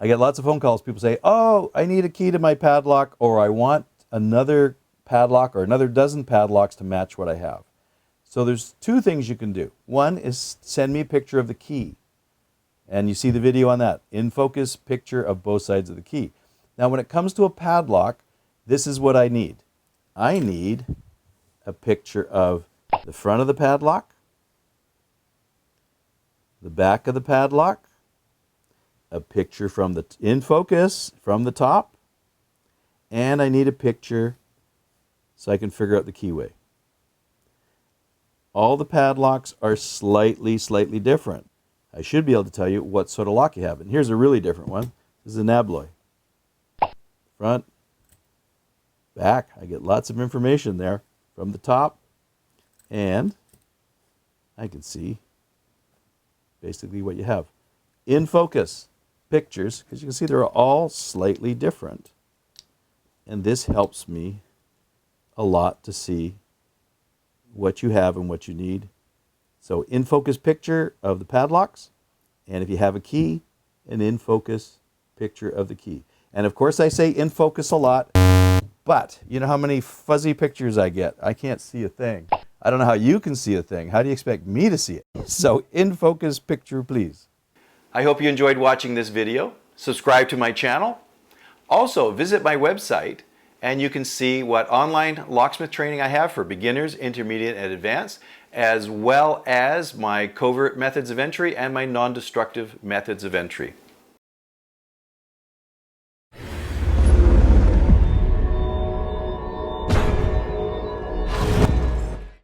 I get lots of phone calls. People say, oh, I need a key to my padlock, or I want another padlock or another dozen padlocks to match what I have. So there's two things you can do. One is send me a picture of the key. And you see the video on that. In focus picture of both sides of the key. Now when it comes to a padlock, this is what I need. I need a picture of the front of the padlock, the back of the padlock, a picture from the in focus from the top, and I need a picture so I can figure out the keyway. All the padlocks are slightly different. I should be able to tell you what sort of lock you have. And here's a really different one. This is an Abloy. Front, back. I get lots of information there from the top, and I can see basically what you have. In focus pictures, because you can see they're all slightly different. And this helps me a lot to see what you have and what you need. So in focus picture of the padlocks, and if you have a key, an in focus picture of the key. And of course I say in focus a lot, but you know how many fuzzy pictures I get? I can't see a thing. I don't know how you can see a thing. How do you expect me to see it? So in focus picture, please. I hope you enjoyed watching this video. Subscribe to my channel. Also visit my website and you can see what online locksmith training I have for beginners, intermediate, and advanced, as well as my covert methods of entry and my non-destructive methods of entry.